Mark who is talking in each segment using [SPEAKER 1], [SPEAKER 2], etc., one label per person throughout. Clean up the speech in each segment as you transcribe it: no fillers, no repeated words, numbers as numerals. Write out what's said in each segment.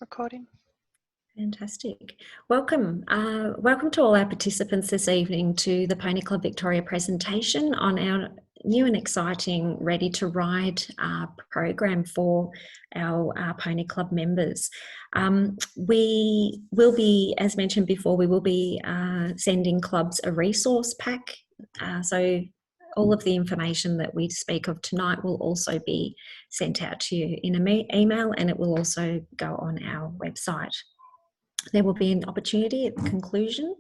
[SPEAKER 1] recording.
[SPEAKER 2] Fantastic. Welcome. Welcome to all our participants this evening to the Pony Club Victoria presentation on our new and exciting Ready to Ride program for our Pony Club members. We will be, as mentioned before, we will be sending clubs a resource pack. So all of the information that we speak of tonight will also be sent out to you in an email, and it will also go on our website. There will be an opportunity at the conclusion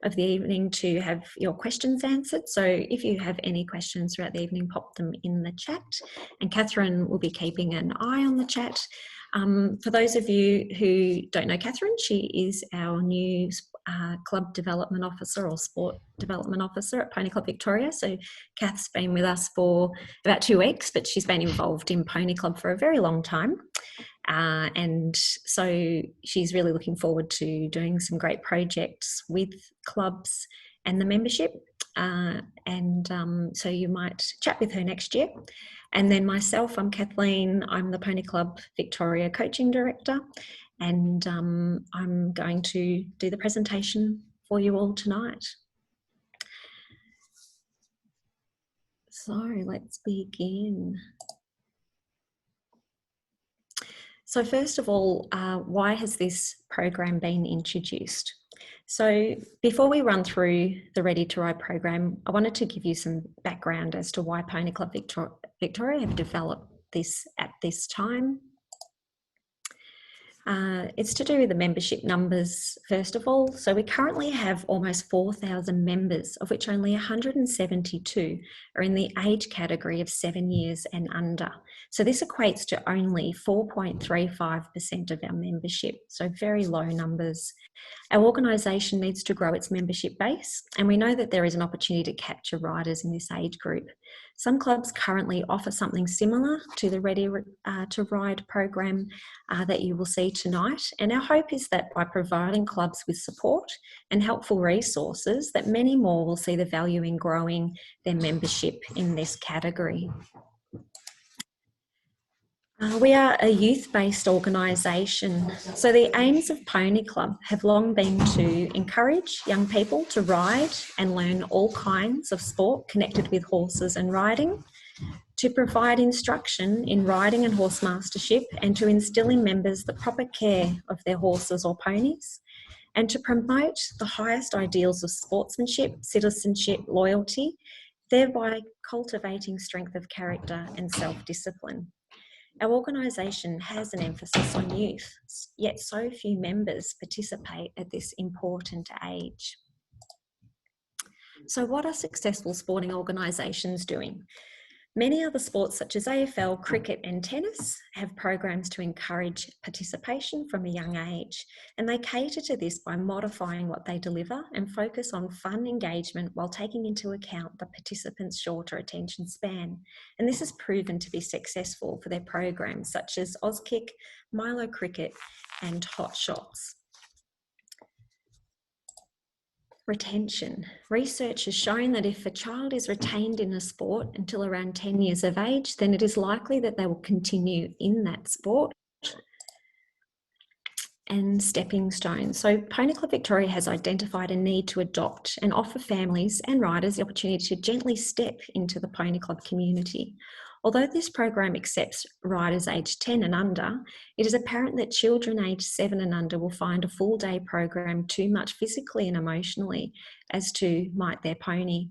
[SPEAKER 2] of the evening to have your questions answered. So if you have any questions throughout the evening, pop them in the chat, and Catherine will be keeping an eye on the chat. For those of you who don't know Catherine, she is our new club development officer or sport development officer at Pony Club Victoria. So Kath's been with us for about 2 weeks, but she's been involved in Pony Club for a very long time. And so she's really looking forward to doing some great projects with clubs and the membership. So you might chat with her next year. And then myself, I'm Kathleen. I'm the Pony Club Victoria Coaching Director, and I'm going to do the presentation for you all tonight. So let's begin. So first of all, why has this program been introduced? So before we run through the Ready to Ride program, I wanted to give you some background as to why Pony Club Victoria have developed this at this time. It's to do with the membership numbers, first of all. So we currently have almost 4,000 members, of which only 172 are in the age category of 7 years and under. So this equates to only 4.35% of our membership, so very low numbers. Our organisation needs to grow its membership base, and we know that there is an opportunity to capture riders in this age group. Some clubs currently offer something similar to the Ready to Ride program that you will see tonight, and our hope is that by providing clubs with support and helpful resources, that many more will see the value in growing their membership in this category. We are a youth-based organisation, so the aims of Pony Club have long been to encourage young people to ride and learn all kinds of sport connected with horses and riding, to provide instruction in riding and horse mastership, and to instil in members the proper care of their horses or ponies, and to promote the highest ideals of sportsmanship, citizenship, loyalty, thereby cultivating strength of character and self-discipline. Our organisation has an emphasis on youth, yet so few members participate at this important age. So what are successful sporting organisations doing? Many other sports such as AFL, cricket and tennis have programs to encourage participation from a young age, and they cater to this by modifying what they deliver and focus on fun engagement while taking into account the participants' shorter attention span. And this has proven to be successful for their programs such as Auskick, Milo Cricket and Hot Shots. Retention. Research has shown that if a child is retained in a sport until around 10 years of age, then it is likely that they will continue in that sport. And stepping stones. So Pony Club Victoria has identified a need to adopt and offer families and riders the opportunity to gently step into the Pony Club community. Although this program accepts riders aged 10 and under, it is apparent that children aged 7 and under will find a full day program too much physically and emotionally, as to might their pony.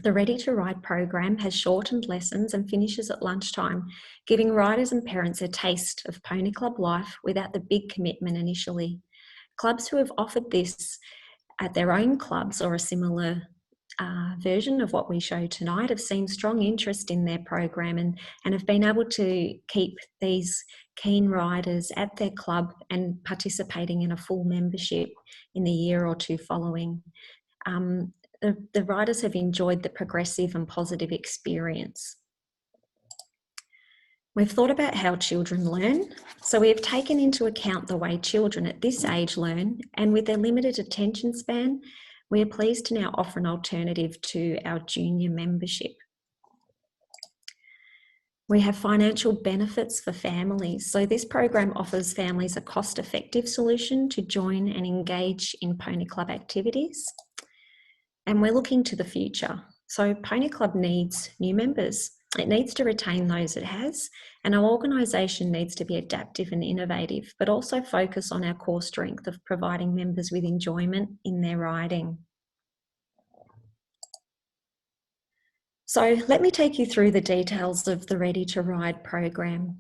[SPEAKER 2] The Ready to Ride program has shortened lessons and finishes at lunchtime, giving riders and parents a taste of Pony Club life without the big commitment initially. Clubs who have offered this at their own clubs or a similar version of what we show tonight have seen strong interest in their program and have been able to keep these keen riders at their club and participating in a full membership in the year or two following. The riders have enjoyed the progressive and positive experience. We've thought about how children learn, so we have taken into account the way children at this age learn, and with their limited attention span, we are pleased to now offer an alternative to our junior membership. We have financial benefits for families. So this program offers families a cost-effective solution to join and engage in Pony Club activities. And we're looking to the future. So Pony Club needs new members. It needs to retain those it has, and our organisation needs to be adaptive and innovative, but also focus on our core strength of providing members with enjoyment in their riding. So let me take you through the details of the Ready2Ride program.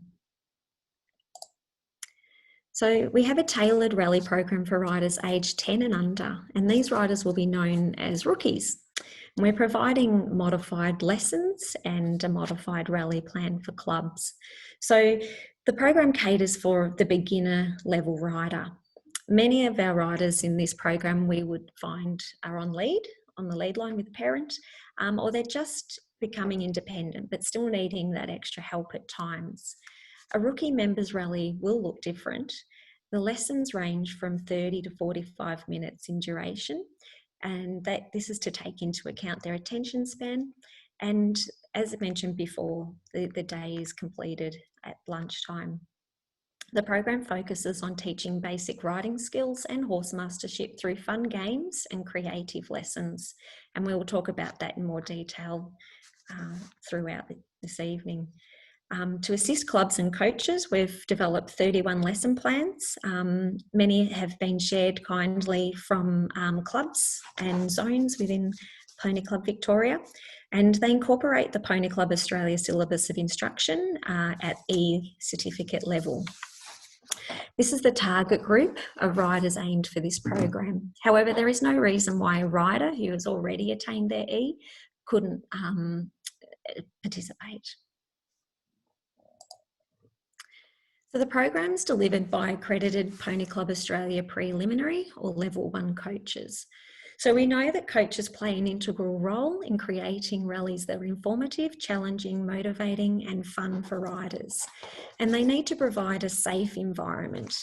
[SPEAKER 2] So we have a tailored rally program for riders aged 10 and under, and these riders will be known as rookies. And we're providing modified lessons and a modified rally plan for clubs. So the program caters for the beginner level rider. Many of our riders in this program we would find are on the lead line with a parent, or they're just becoming independent but still needing that extra help at times. A rookie members rally will look different. The lessons range from 30 to 45 minutes in duration, and this is to take into account their attention span. And as I mentioned before, the day is completed at lunchtime. The program focuses on teaching basic riding skills and horsemastership through fun games and creative lessons. And we will talk about that in more detail throughout this evening. To assist clubs and coaches, we've developed 31 lesson plans. Many have been shared kindly from clubs and zones within Pony Club Victoria, and they incorporate the Pony Club Australia syllabus of instruction at E-certificate level. This is the target group of riders aimed for this program. However, there is no reason why a rider who has already attained their E couldn't participate. So the program is delivered by accredited Pony Club Australia preliminary or level 1 coaches. So we know that coaches play an integral role in creating rallies that are informative, challenging, motivating and fun for riders. And they need to provide a safe environment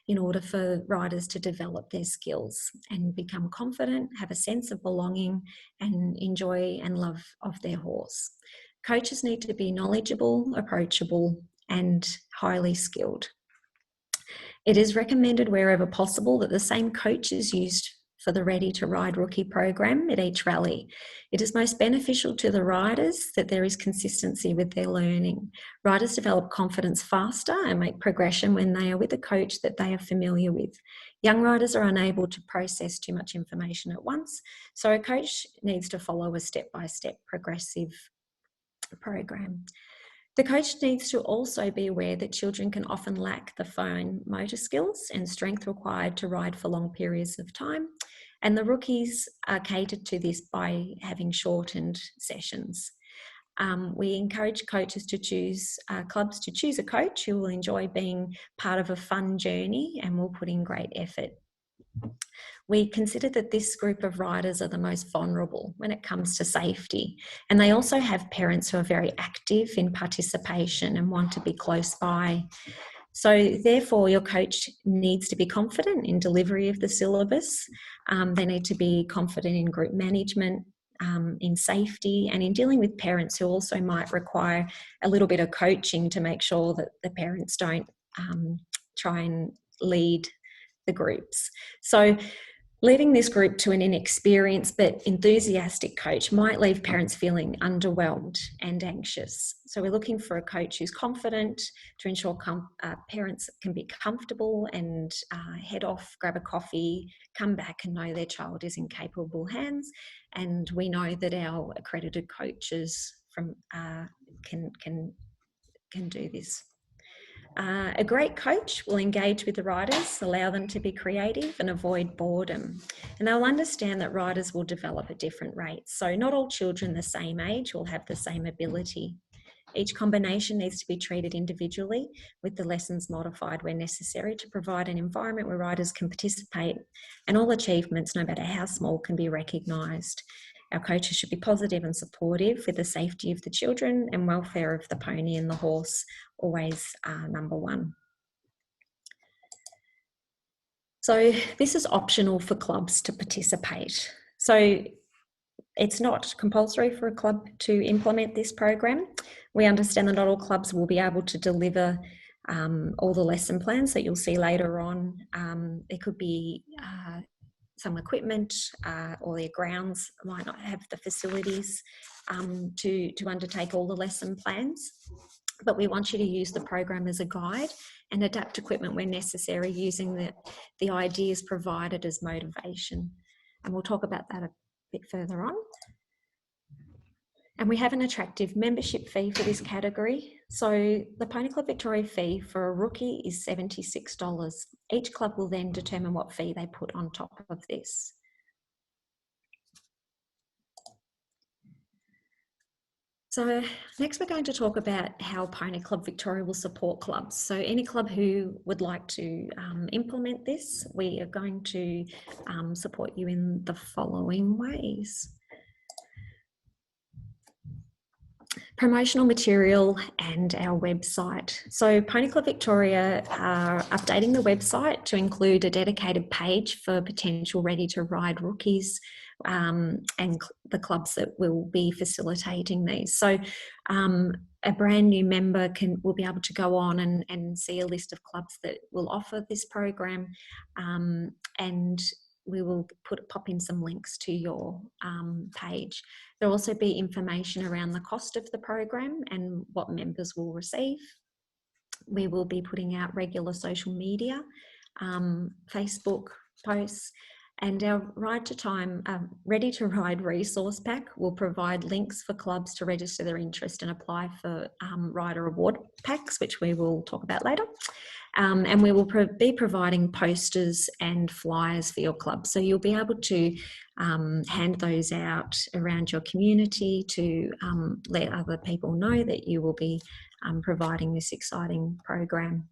[SPEAKER 2] in order for riders to develop their skills and become confident, have a sense of belonging and enjoy and love of their horse. Coaches need to be knowledgeable, approachable and highly skilled. It is recommended wherever possible that the same coach is used for the Ready2Ride rookie program at each rally. It is most beneficial to the riders that there is consistency with their learning. Riders develop confidence faster and make progression when they are with a coach that they are familiar with. Young riders are unable to process too much information at once, so a coach needs to follow a step-by-step progressive program. The coach needs to also be aware that children can often lack the fine motor skills and strength required to ride for long periods of time, and the rookies are catered to this by having shortened sessions. We encourage coaches to choose, clubs to choose a coach who will enjoy being part of a fun journey and will put in great effort. We consider that this group of riders are the most vulnerable when it comes to safety, and they also have parents who are very active in participation and want to be close by. So therefore your coach needs to be confident in delivery of the syllabus. They need to be confident in group management, in safety and in dealing with parents who also might require a little bit of coaching to make sure that the parents don't try and lead the groups. So leaving this group to an inexperienced but enthusiastic coach might leave parents feeling underwhelmed and anxious. So we're looking for a coach who's confident to ensure parents can be comfortable and head off, grab a coffee, come back and know their child is in capable hands. And we know that our accredited coaches can do this. A great coach will engage with the riders, allow them to be creative and avoid boredom. And they'll understand that riders will develop at different rates. So not all children the same age will have the same ability. Each combination needs to be treated individually, with the lessons modified where necessary to provide an environment where riders can participate and all achievements, no matter how small, can be recognised. Our coaches should be positive and supportive, with the safety of the children and welfare of the pony and the horse always number one. So this is optional for clubs to participate. So it's not compulsory for a club to implement this program. We understand that not all clubs will be able to deliver all the lesson plans that you'll see later on. There could be some equipment or their grounds might not have the facilities to undertake all the lesson plans. But we want you to use the program as a guide and adapt equipment where necessary, using the ideas provided as motivation. And we'll talk about that a bit further on. And we have an attractive membership fee for this category. So the Pony Club Victoria fee for a rookie is $76. Each club will then determine what fee they put on top of this. So next we're going to talk about how Pony Club Victoria will support clubs. So any club who would like to implement this, we are going to support you in the following ways. Promotional material and our website. So Pony Club Victoria are updating the website to include a dedicated page for potential ready-to-ride rookies and the clubs that will be facilitating these. So a brand new member will be able to go on and see a list of clubs that will offer this program, and we will pop in some links to your page. There'll also be information around the cost of the program and what members will receive. We will be putting out regular social media, Facebook posts, and our Ready to Ride resource pack will provide links for clubs to register their interest and apply for rider award packs, which we will talk about later. And we will be providing posters and flyers for your club. So you'll be able to hand those out around your community to let other people know that you will be providing this exciting program.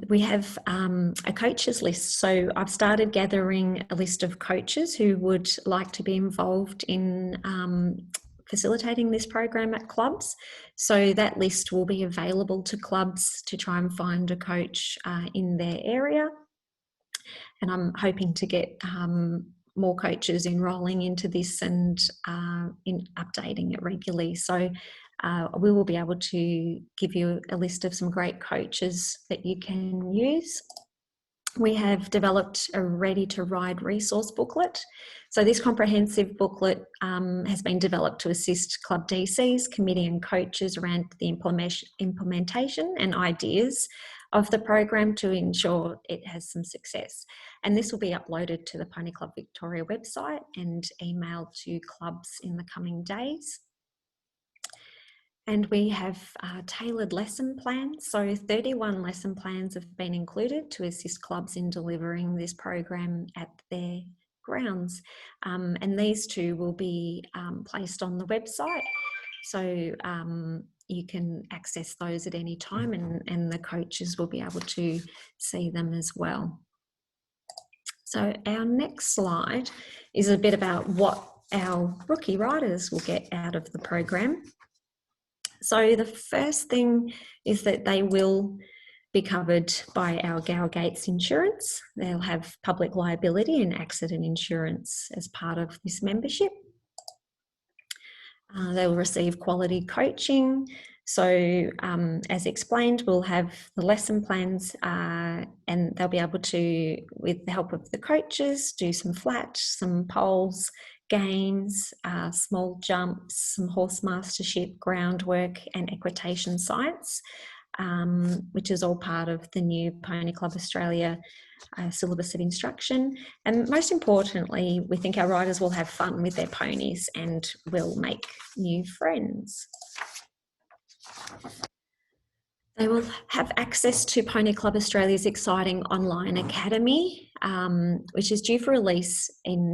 [SPEAKER 2] We have a coaches list. So I've started gathering a list of coaches who would like to be involved in facilitating this program at clubs. So that list will be available to clubs to try and find a coach in their area. And I'm hoping to get more coaches enrolling into this and in updating it regularly. So we will be able to give you a list of some great coaches that you can use. We have developed a Ready2Ride resource booklet. So this comprehensive booklet has been developed to assist club DCs, committee and coaches around the implementation and ideas of the program to ensure it has some success. And this will be uploaded to the Pony Club Victoria website and emailed to clubs in the coming days. And we have tailored lesson plans. So 31 lesson plans have been included to assist clubs in delivering this program at their grounds. And these two will be placed on the website. So you can access those at any time, and the coaches will be able to see them as well. So our next slide is a bit about what our rookie riders will get out of the program. So the first thing is that they will be covered by our Gower Gates insurance. They'll have public liability and accident insurance as part of this membership. They'll receive quality coaching. So as explained, we'll have the lesson plans and they'll be able to, with the help of the coaches, do some flat, some poles, gains, small jumps, some horse mastership, groundwork and equitation science, which is all part of the new Pony Club Australia syllabus of instruction. And most importantly, we think our riders will have fun with their ponies and will make new friends. They will have access to Pony Club Australia's exciting online academy, which is due for release in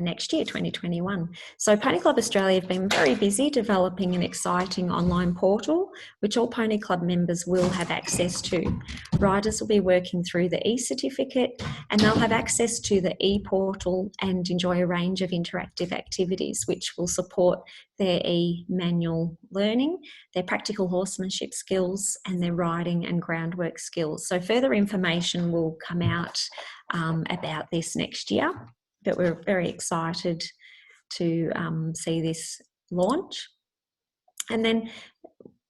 [SPEAKER 2] next year, 2021. So Pony Club Australia have been very busy developing an exciting online portal, which all Pony Club members will have access to. Riders will be working through the e-certificate and they'll have access to the e-portal and enjoy a range of interactive activities which will support their e-manual learning, their practical horsemanship skills and their riding and groundwork skills. So further information will come out about this next year. But we're very excited to see this launch. And then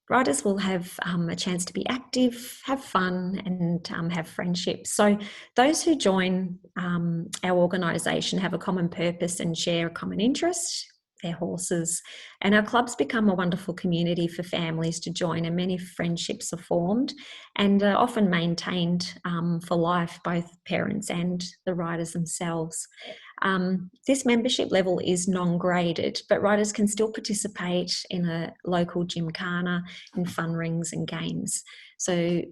[SPEAKER 2] riders will have a chance to be active, have fun, and have friendships. So those who join our organisation have a common purpose and share a common interest, their horses. And our clubs become a wonderful community for families to join, and many friendships are formed and are often maintained for life, both parents and the riders themselves. This membership level is non-graded, but riders can still participate in a local gymkhana, in fun rings and games. So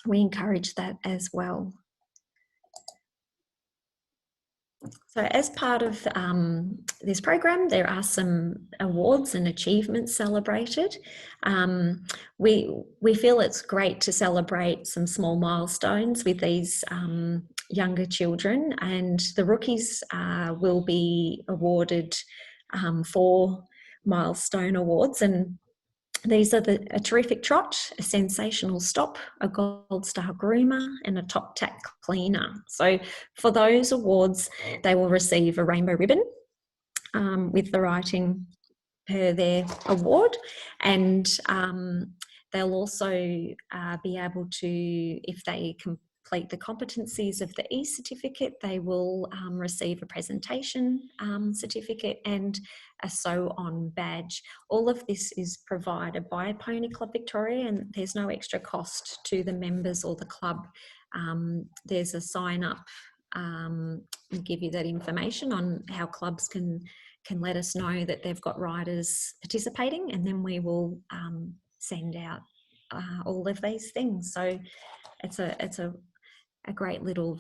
[SPEAKER 2] we encourage that as well. So as part of this program, there are some awards and achievements celebrated. We feel it's great to celebrate some small milestones with these younger children, and the rookies will be awarded 4 Milestone Awards, and these are a terrific trot, a sensational stop, a gold star groomer, and a top tack cleaner. So for those awards, they will receive a rainbow ribbon with the writing per their award, and they'll also be able to, if they complete the competencies of the e-certificate, they will receive a presentation certificate and a sew on badge. All of this is provided by Pony Club Victoria, and there's no extra cost to the members or the club. There's a sign up and give you that information on how clubs can let us know that they've got riders participating, and then we will send out all of these things. So it's a great little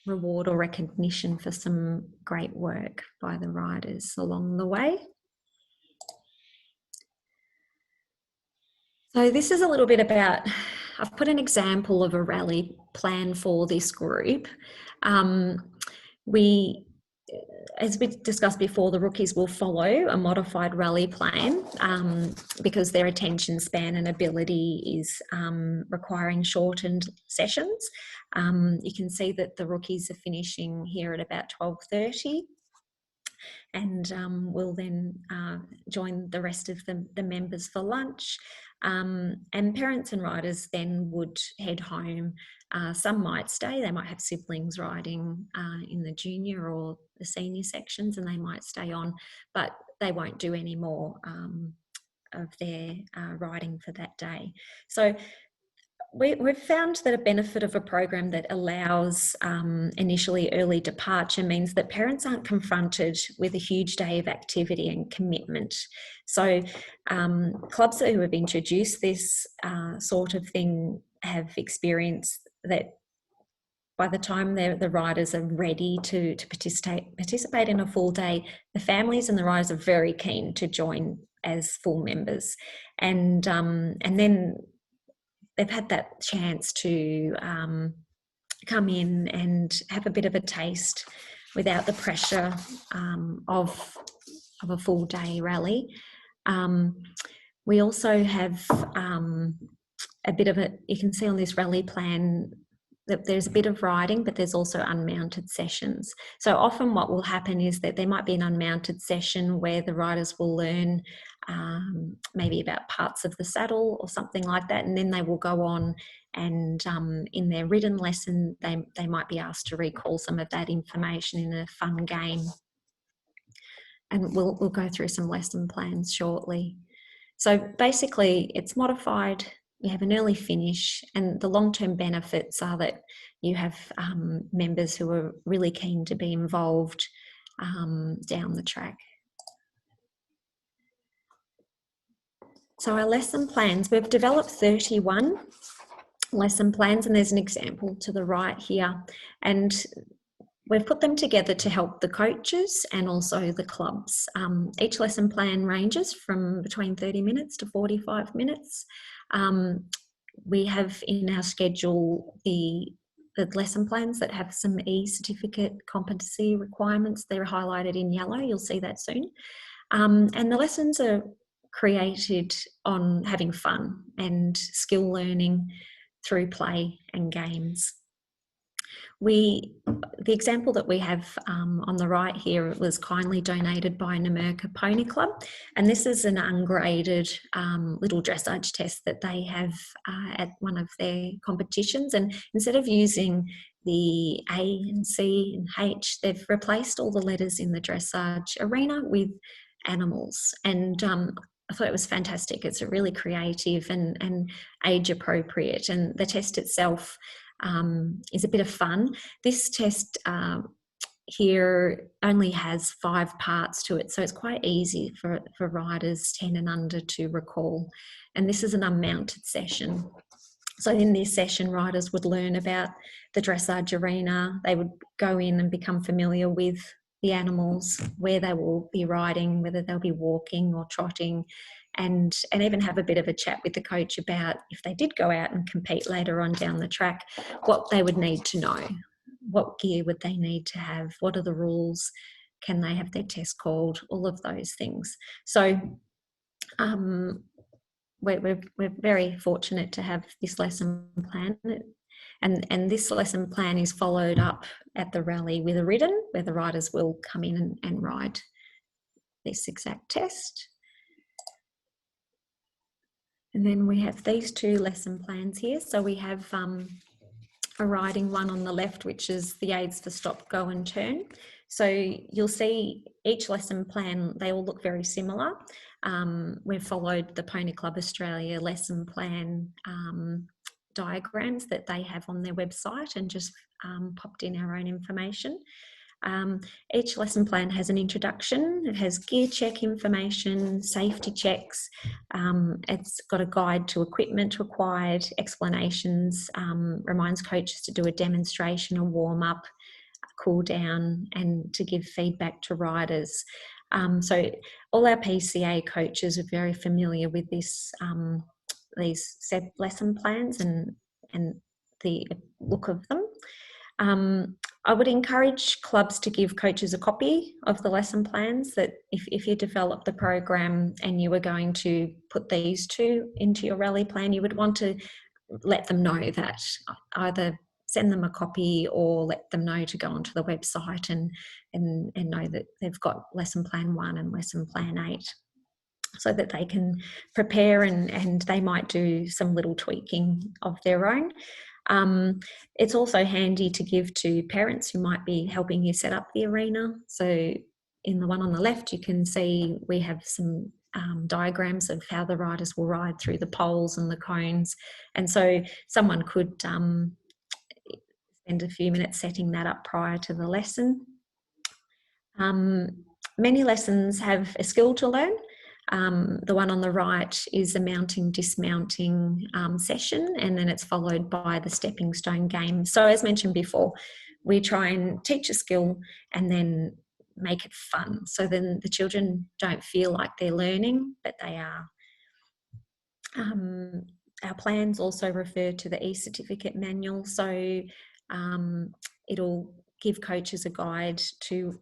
[SPEAKER 2] reward or recognition for some great work by the riders along the way. So this is a little bit about, I've put an example of a rally plan for this group. As we discussed before, the rookies will follow a modified rally plan because their attention span and ability is requiring shortened sessions. You can see that the rookies are finishing here at about 12:30, and we'll then join the rest of the members for lunch. And parents and riders then would head home. Some might stay, they might have siblings riding in the junior or the senior sections, and they might stay on, but they won't do any more of their riding for that day. So we've found that a benefit of a program that allows initially early departure means that parents aren't confronted with a huge day of activity and commitment. So clubs who have introduced this sort of thing have experienced that by the time the riders are ready to participate in a full day, the families and the riders are very keen to join as full members, and then they've had that chance to come in and have a bit of a taste without the pressure of a full day rally. We also have a bit of you can see on this rally plan that there's a bit of riding, but there's also unmounted sessions. So often what will happen is that there might be an unmounted session where the riders will learn maybe about parts of the saddle or something like that, and then they will go on and in their ridden lesson they might be asked to recall some of that information in a fun game. And we'll go through some lesson plans shortly. So basically it's modified. You have an early finish, and the long-term benefits are that you have members who are really keen to be involved down the track. So our lesson plans, we've developed 31 lesson plans, and there's an example to the right here. And we've put them together to help the coaches and also the clubs. Each lesson plan ranges from between 30 minutes to 45 minutes. We have in our schedule the lesson plans that have some e-certificate competency requirements. They're highlighted in yellow, you'll see that soon. And the lessons are created on having fun and skill learning through play and games. The example that we have on the right here was kindly donated by Namurka Pony Club, and this is an ungraded little dressage test that they have at one of their competitions. And instead of using the A and C and H, they've replaced all the letters in the dressage arena with animals. And I thought it was fantastic. It's a really creative and age appropriate, and the test itself is a bit of fun. This test here only has 5 parts to it, so it's quite easy for riders 10 and under to recall. And this is an unmounted session. So in this session, riders would learn about the dressage arena. They would go in and become familiar with the animals, where they will be riding, whether they'll be walking or trotting, and even have a bit of a chat with the coach about, if they did go out and compete later on down the track, what they would need to know. What gear would they need to have? What are the rules? Can they have their test called? All of those things. So we're very fortunate to have this lesson plan. And this lesson plan is followed up at the rally with a ridden, where the riders will come in and ride this exact test. And then we have these 2 lesson plans here. So we have a riding one on the left, which is the aids for stop, go and turn. So you'll see each lesson plan, they all look very similar. We've followed the Pony Club Australia lesson plan diagrams that they have on their website, and just popped in our own information. Each lesson plan has an introduction. It has gear check information, safety checks. It's got a guide to equipment required, explanations, reminds coaches to do a demonstration, a warm up, a cool down, and to give feedback to riders. So all our PCA coaches are very familiar with this, these set lesson plans and the look of them. I would encourage clubs to give coaches a copy of the lesson plans, that if you develop the program and you were going to put these 2 into your rally plan, you would want to let them know that. Either send them a copy or let them know to go onto the website and know that they've got lesson plan 1 and lesson plan 8, so that they can prepare and they might do some little tweaking of their own. It's also handy to give to parents who might be helping you set up the arena. So in the one on the left, you can see we have some diagrams of how the riders will ride through the poles and the cones. And so someone could spend a few minutes setting that up prior to the lesson. Many lessons have a skill to learn. The one on the right is a mounting, dismounting session, and then it's followed by the stepping stone game. So as mentioned before, we try and teach a skill and then make it fun. So then the children don't feel like they're learning, but they are. Our plans also refer to the e-certificate manual. So it'll give coaches a guide to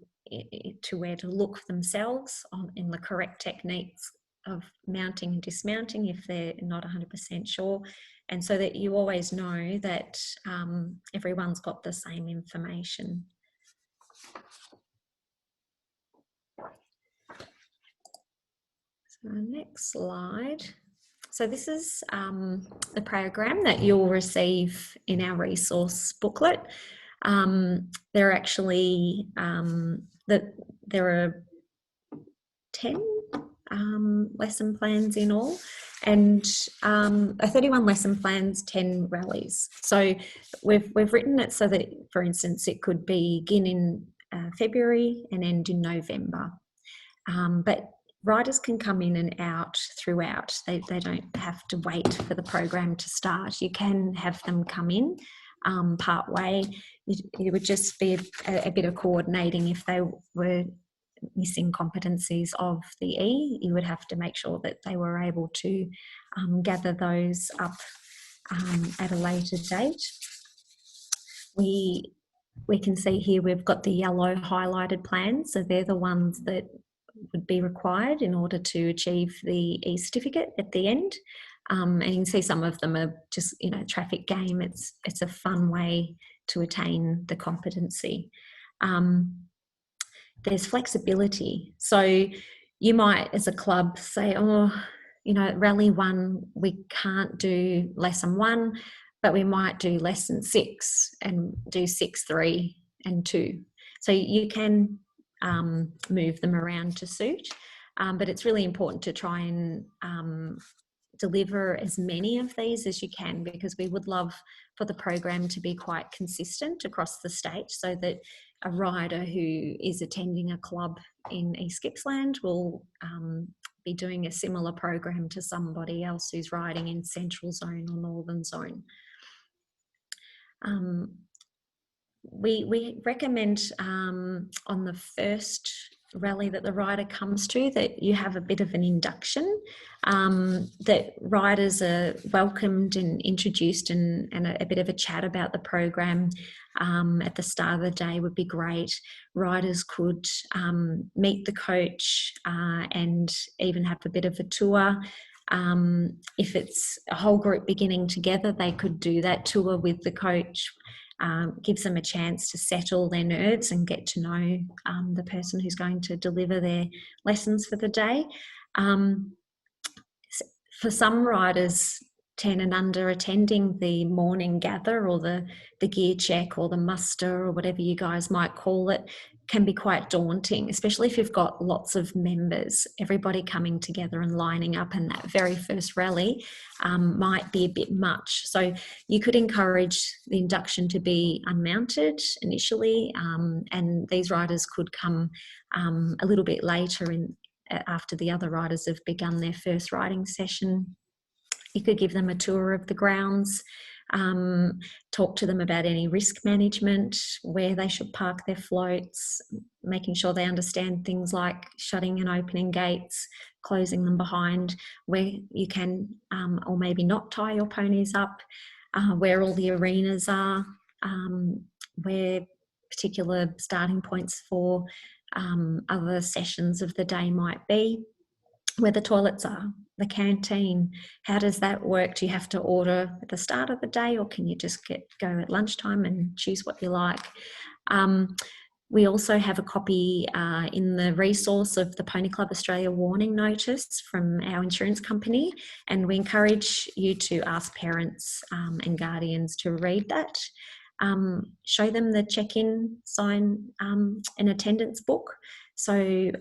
[SPEAKER 2] where to look themselves in the correct techniques of mounting and dismounting if they're not 100% sure, and so that you always know that everyone's got the same information. So next slide. So this is the program that you'll receive in our resource booklet. There are actually there are 10 lesson plans in all, and 31 lesson plans, 10 rallies. So we've written it so that, for instance, it could begin in February and end in November. But riders can come in and out throughout. They don't have to wait for the program to start. You can have them come in part way. It would just be a bit of coordinating. If they were missing competencies of the E, you would have to make sure that they were able to gather those up at a later date. We can see here we've got the yellow highlighted plans, so they're the ones that would be required in order to achieve the e-certificate at the end. And you can see some of them are just, traffic game. It's a fun way to attain the competency. There's flexibility. So you might, as a club, say, oh, you know, rally 1, we can't do lesson 1, but we might do lesson 6 and do 6, 3 and 2. So you can move them around to suit, but it's really important to try and deliver as many of these as you can, because we would love for the program to be quite consistent across the state, so that a rider who is attending a club in East Gippsland will be doing a similar program to somebody else who's riding in Central Zone or Northern Zone. We recommend on the first rally that the rider comes to that you have a bit of an induction, that riders are welcomed and introduced, and a bit of a chat about the program at the start of the day would be great. Riders could meet the coach and even have a bit of a tour. If it's a whole group beginning together, they could do that tour with the coach. Gives them a chance to settle their nerves and get to know the person who's going to deliver their lessons for the day. For some riders, 10 and under, attending the morning gather or the gear check or the muster or whatever you guys might call it can be quite daunting, especially if you've got lots of members, everybody coming together and lining up, and that very first rally might be a bit much. So you could encourage the induction to be unmounted initially, and these riders could come a little bit later after the other riders have begun their first riding session. You could give them a tour of the grounds, talk to them about any risk management, where they should park their floats, making sure they understand things like shutting and opening gates, closing them behind, where you can or maybe not tie your ponies up, where all the arenas are, where particular starting points for other sessions of the day might be, where the toilets are, the canteen. How does that work? Do you have to order at the start of the day, or can you just go at lunchtime and choose what you like? We also have a copy in the resource of the Pony Club Australia warning notice from our insurance company, and we encourage you to ask parents and guardians to read that. Show them the check-in sign and attendance book. So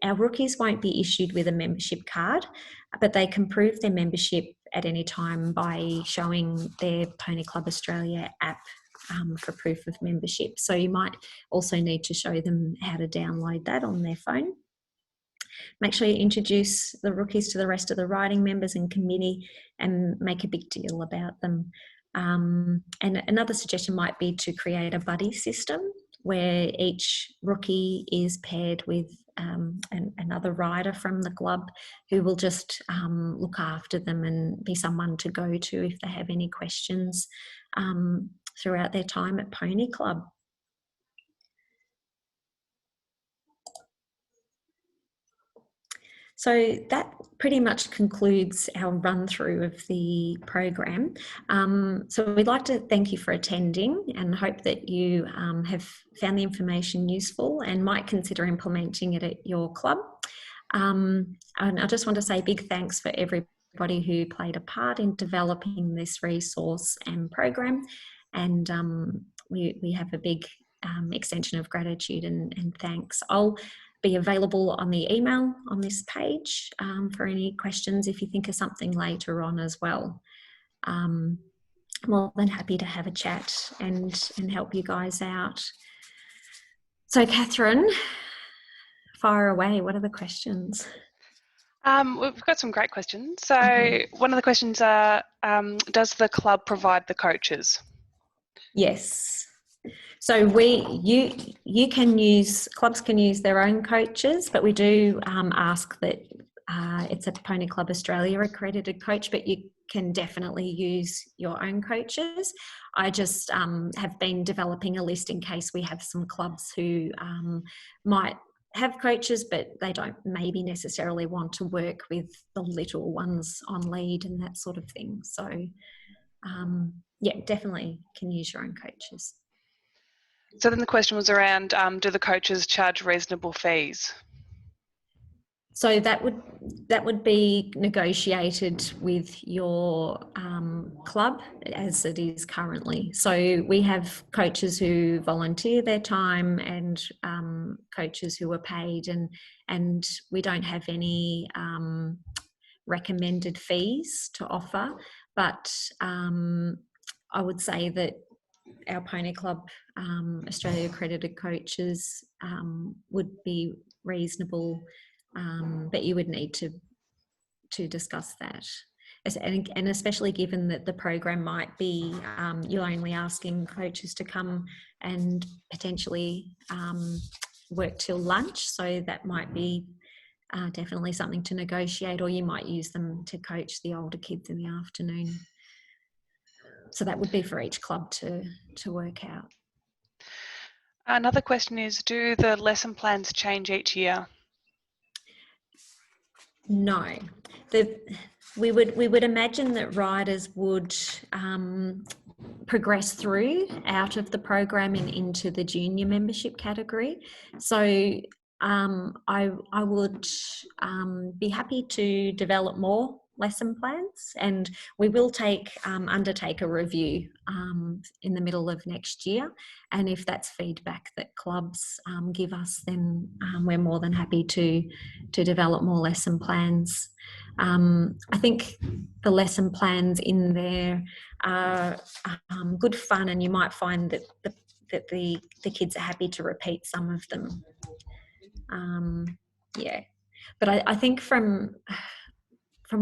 [SPEAKER 2] our rookies won't be issued with a membership card, but they can prove their membership at any time by showing their Pony Club Australia app for proof of membership. So you might also need to show them how to download that on their phone. Make sure you introduce the rookies to the rest of the riding members and committee and make a big deal about them. And another suggestion might be to create a buddy system where each rookie is paired with another rider from the club who will just look after them and be someone to go to if they have any questions throughout their time at Pony Club. So that pretty much concludes our run through of the program. So we'd like to thank you for attending and hope that you have found the information useful and might consider implementing it at your club. And I just want to say big thanks for everybody who played a part in developing this resource and program. And we have a big extension of gratitude and thanks. I'll be available on the email on this page for any questions if you think of something later on as well. More than happy to have a chat and help you guys out. So Catherine, fire away. What are the questions?
[SPEAKER 1] We've got some great questions. So one of the questions are, does the club provide the coaches?
[SPEAKER 2] Yes. So clubs can use their own coaches, but we do ask that it's a Pony Club Australia accredited coach, but you can definitely use your own coaches. I just have been developing a list in case we have some clubs who might have coaches, but they don't maybe necessarily want to work with the little ones on lead and that sort of thing. So yeah, definitely can use your own coaches.
[SPEAKER 1] So then the question was around, do the coaches charge reasonable fees?
[SPEAKER 2] So that would be negotiated with your club as it is currently. So we have coaches who volunteer their time and coaches who are paid, and we don't have any recommended fees to offer. But I would say that our Pony Club Australia accredited coaches would be reasonable. But you would need to discuss that, and especially given that the program might be you're only asking coaches to come and potentially work till lunch, so that might be definitely something to negotiate, or you might use them to coach the older kids in the afternoon. So that would be for each club to work out.
[SPEAKER 1] Another question is, do the lesson plans change each year?
[SPEAKER 2] No, we would imagine that riders would progress through out of the program and into the junior membership category. So I would be happy to develop more lesson plans, and we will undertake a review in the middle of next year, and if that's feedback that clubs give us, then we're more than happy to develop more lesson plans. I think the lesson plans in there are good fun, and you might find that the kids are happy to repeat some of them. Yeah, but I think from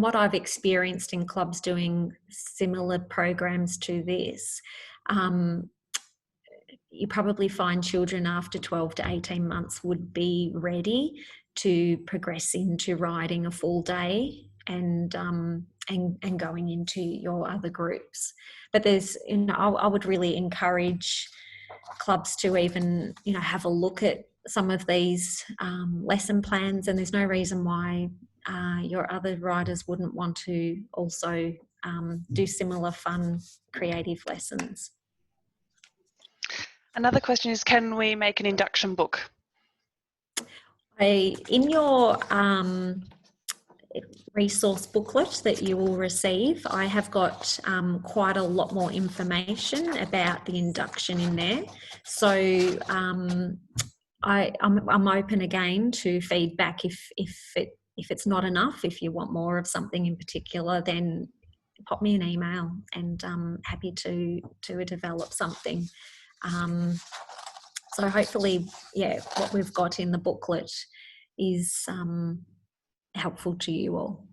[SPEAKER 2] what I've experienced in clubs doing similar programs to this, you probably find children after 12 to 18 months would be ready to progress into riding a full day and going into your other groups. But there's, I would really encourage clubs to even, have a look at some of these lesson plans, and there's no reason why your other riders wouldn't want to also do similar fun, creative lessons.
[SPEAKER 1] Another question is, can we make an induction book?
[SPEAKER 2] In your resource booklet that you will receive, I have got quite a lot more information about the induction in there. So I'm open again to feedback if it's not enough. If you want more of something in particular, then pop me an email, and I'm happy to develop something. So hopefully, what we've got in the booklet is helpful to you all.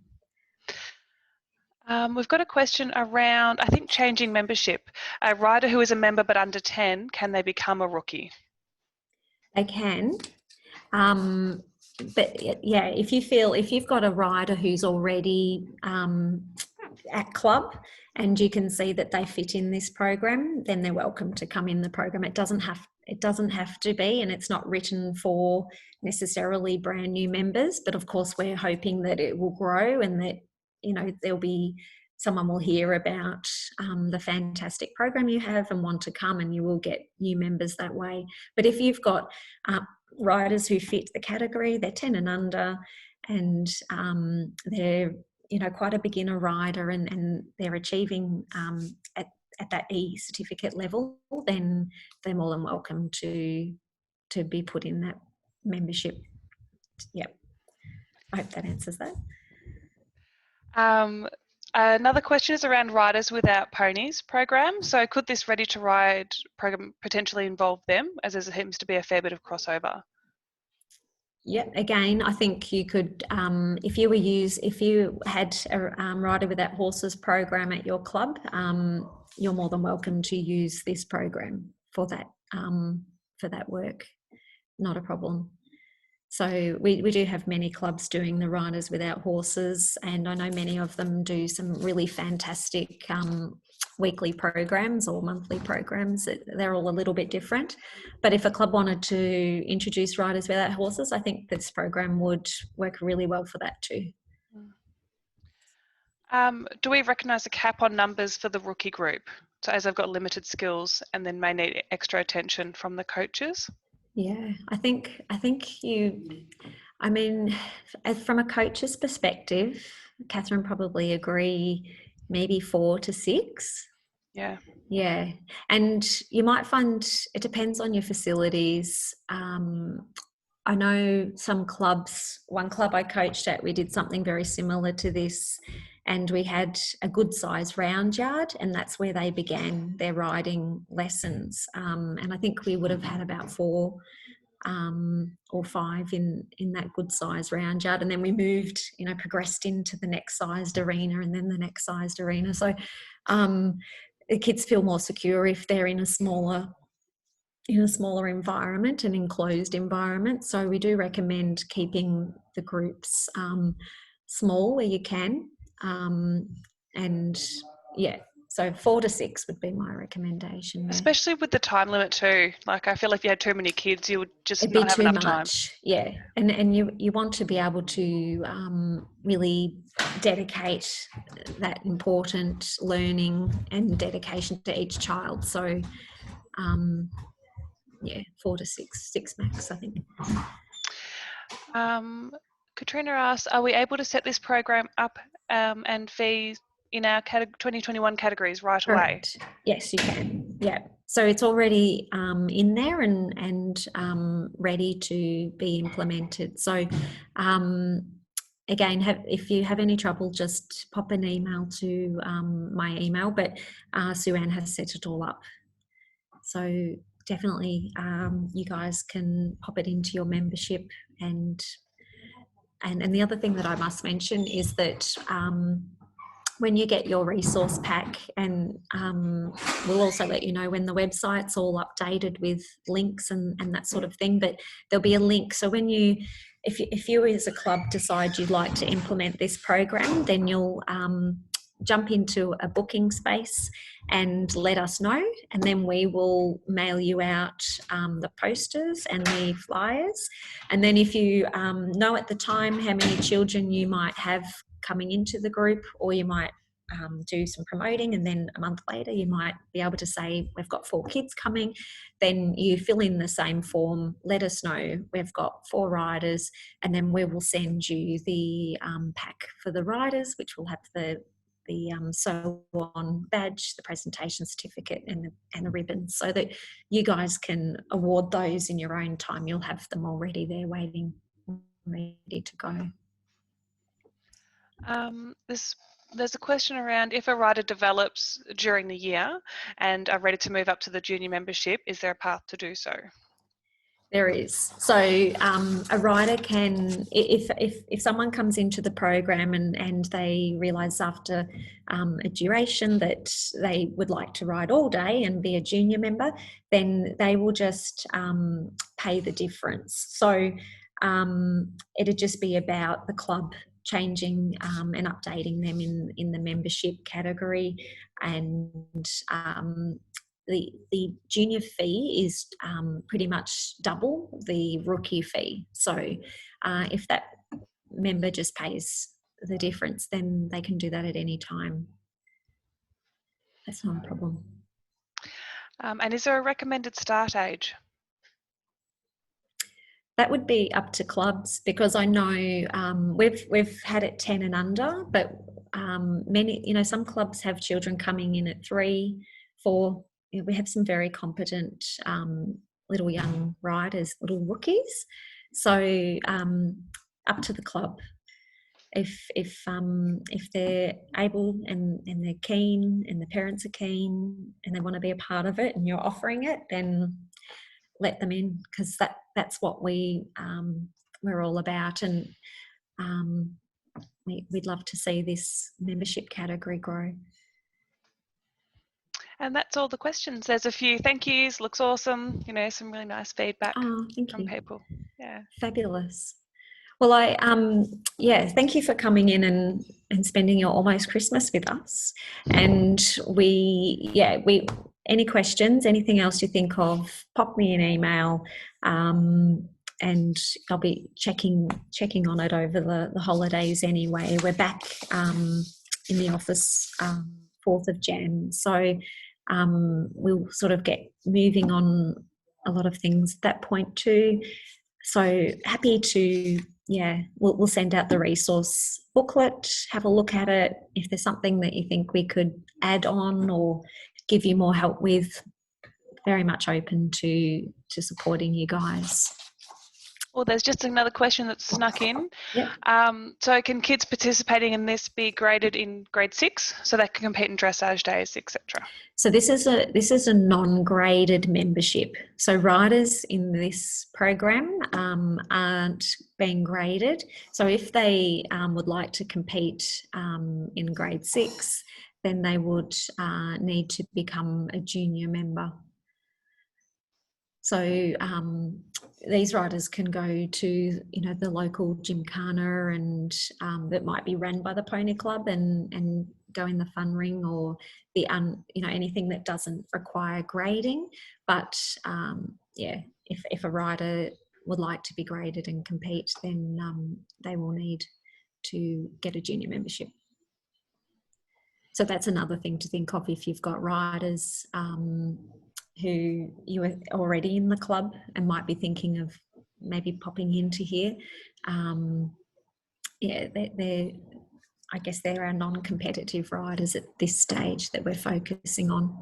[SPEAKER 1] We've got a question around, I think, changing membership. A rider who is a member but under 10, can they become a rookie?
[SPEAKER 2] They can. But yeah, if you've got a rider who's already at club and you can see that they fit in this program, then they're welcome to come in the program. It doesn't have to be, and it's not written for necessarily brand new members, but of course we're hoping that it will grow, and that there'll be someone will hear about the fantastic program you have and want to come, and you will get new members that way. But if you've got riders who fit the category, they're 10 and under, and they're quite a beginner rider, and they're achieving at that E certificate level, then they're more than welcome to be put in that membership. Yep, I hope that answers that.
[SPEAKER 1] Another question is around Riders Without Ponies program. So could this Ready2Ride program potentially involve them, as there seems to be a fair bit of crossover?
[SPEAKER 2] Yeah, again, I think you could, if you had a Rider Without Horses program at your club, you're more than welcome to use this program for that work. Not a problem. So we do have many clubs doing the Riders Without Horses, and I know many of them do some really fantastic weekly programs or monthly programs. They're all a little bit different. But if a club wanted to introduce Riders Without Horses, I think this program would work really well for that too.
[SPEAKER 1] Do we recognise a cap on numbers for the rookie group? So as they've got limited skills and then may need extra attention from the coaches?
[SPEAKER 2] Yeah, I think I mean, from a coach's perspective, Catherine probably agree, maybe 4 to 6.
[SPEAKER 1] Yeah.
[SPEAKER 2] Yeah, and you might find it depends on your facilities. I know some clubs, one club I coached at, we did something very similar to this, and we had a good size round yard, and that's where they began their riding lessons. And I think we would have had about 4 or 5 in that good size round yard, and then we moved, progressed into the next sized arena and then the next sized arena. So the kids feel more secure if they're in a smaller environment, an enclosed environment. So we do recommend keeping the groups small where you can, and yeah, so 4 to 6 would be my recommendation there.
[SPEAKER 1] Especially with the time limit too. Like I feel if you had too many kids, you would just
[SPEAKER 2] It'd
[SPEAKER 1] not
[SPEAKER 2] be
[SPEAKER 1] have
[SPEAKER 2] too
[SPEAKER 1] enough
[SPEAKER 2] much.
[SPEAKER 1] time.
[SPEAKER 2] Yeah, and you want to be able to really dedicate that important learning and dedication to each child. So yeah, 4 to 6 max, I think.
[SPEAKER 1] Katrina asks, are we able to set this program up and fees in our 2021 categories right away?
[SPEAKER 2] Correct. Yes, you can. Yeah. So it's already in there and ready to be implemented. So again, if you have any trouble, just pop an email to my email, but Sue-Ann has set it all up. So definitely you guys can pop it into your membership. And the other thing that I must mention is that when you get your resource pack, and we'll also let you know when the website's all updated with links and that sort of thing, but there'll be a link. So when if you as a club decide you'd like to implement this program, then you'll jump into a booking space and let us know, and then we will mail you out the posters and the flyers. And then if you know at the time how many children you might have coming into the group, or you might do some promoting, and then a month later you might be able to say we've got 4 kids coming, then you fill in the same form, let us know we've got 4 riders, and then we will send you the pack for the riders, which will have the sew on badge, the presentation certificate, and the ribbons, so that you guys can award those in your own time. You'll have them already there waiting, ready to go.
[SPEAKER 1] There's a question around, if a rider develops during the year and are ready to move up to the junior membership, is there a path to do so?
[SPEAKER 2] There is. So a rider can, if someone comes into the program and they realise after a duration that they would like to ride all day and be a junior member, then they will just pay the difference. So it'd just be about the club changing and updating them in the membership category, and the junior fee is pretty much double the rookie fee. So if that member just pays the difference, then they can do that at any time. That's not a problem.
[SPEAKER 1] And is there a recommended start age?
[SPEAKER 2] That would be up to clubs, because I know we've had it 10 and under, but many, some clubs have children coming in at 3, 4. We have some very competent little young riders, little rookies. So up to the club. If they're able and they're keen, and the parents are keen and they want to be a part of it, and you're offering it, then let them in, because that's what we're all about, and we'd love to see this membership category grow.
[SPEAKER 1] And that's all the questions. There's a few thank yous, looks awesome, some really nice feedback from people. Yeah.
[SPEAKER 2] Fabulous. Well, thank you for coming in and spending your almost Christmas with us. And any questions, anything else you think of, pop me an email, and I'll be checking on it over the holidays anyway. We're back in the office 4th of Jan. So we'll sort of get moving on a lot of things at that point too. So happy to, we'll send out the resource booklet, have a look at it. If there's something that you think we could add on or give you more help with, very much open to supporting you guys.
[SPEAKER 1] Well, there's just another question that's snuck in.
[SPEAKER 2] Yep.
[SPEAKER 1] So can kids participating in this be graded in grade 6 so they can compete in dressage days, etc.?
[SPEAKER 2] So this is a non-graded membership. So riders in this program aren't being graded. So if they would like to compete in grade 6, then they would need to become a junior member. So these riders can go to, the local gymkhana and that might be run by the Pony Club and go in the fun ring or the anything that doesn't require grading. But if a rider would like to be graded and compete, then they will need to get a junior membership. So that's another thing to think of if you've got riders who you are already in the club and might be thinking of maybe popping into here. I guess they're our non-competitive riders at this stage that we're focusing on.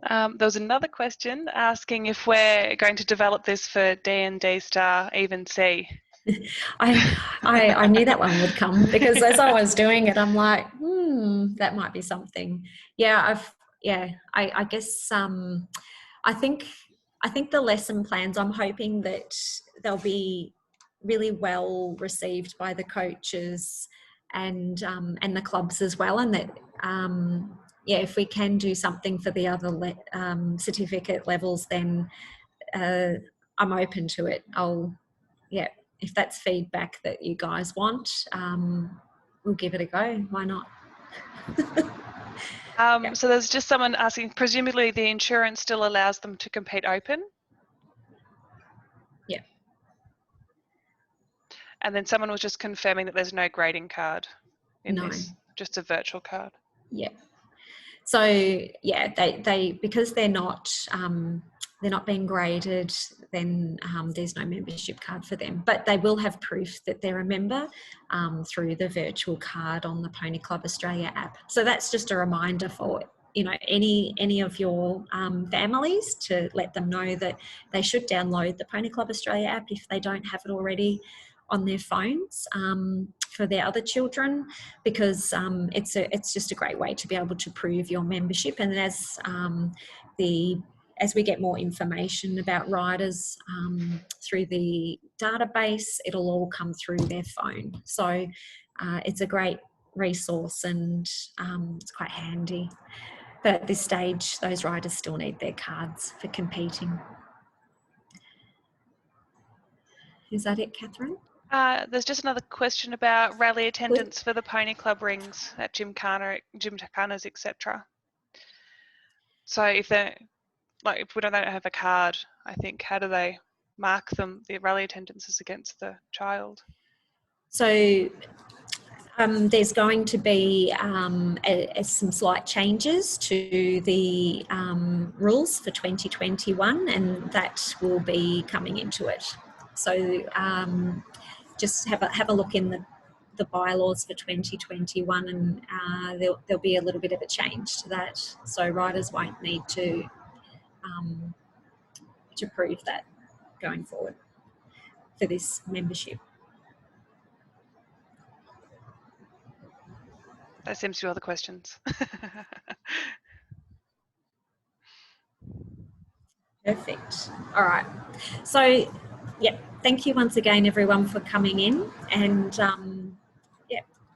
[SPEAKER 1] There was another question asking if we're going to develop this for D and D Star, even C.
[SPEAKER 2] I knew that one would come because as I was doing it, I'm like, that might be something. I guess I think the lesson plans, I'm hoping that they'll be really well received by the coaches and the clubs as well, and that if we can do something for the other certificate levels, then I'm open to it. If that's feedback that you guys want, we'll give it a go. Why not?
[SPEAKER 1] So there's just someone asking, presumably the insurance still allows them to compete open?
[SPEAKER 2] Yeah.
[SPEAKER 1] And then someone was just confirming that there's no grading card in this, just a virtual card.
[SPEAKER 2] Yeah. So they because they're not being graded, then there's no membership card for them. But they will have proof that they're a member through the virtual card on the Pony Club Australia app. So that's just a reminder for any of your families to let them know that they should download the Pony Club Australia app if they don't have it already on their phones for their other children, because it's just a great way to be able to prove your membership. And as we get more information about riders through the database, it'll all come through their phone. So it's a great resource and it's quite handy. But at this stage, those riders still need their cards for competing. Is that it, Catherine?
[SPEAKER 1] There's just another question about rally attendance for the Pony Club rings at gymkhanas, etc. So if we don't have a card, I think, how do they mark them, the rally attendances against the child?
[SPEAKER 2] So there's going to be some slight changes to the rules for 2021, and that will be coming into it. So just have a look in the bylaws for 2021, and there'll be a little bit of a change to that. So riders won't need to prove that going forward for this membership.
[SPEAKER 1] That seems to be all the questions.
[SPEAKER 2] Perfect. All right. So, thank you once again, everyone, for coming in. And,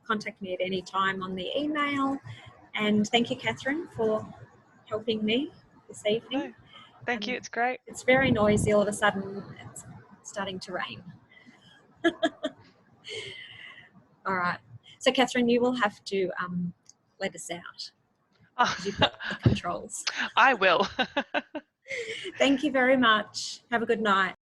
[SPEAKER 2] contact me at any time on the email. And thank you, Catherine, for helping me this evening.
[SPEAKER 1] No, thank you. It's great.
[SPEAKER 2] It's very noisy. All of a sudden, it's starting to rain. All right. So, Catherine, you will have to let us out. Because you've got the controls.
[SPEAKER 1] I will.
[SPEAKER 2] Thank you very much. Have a good night.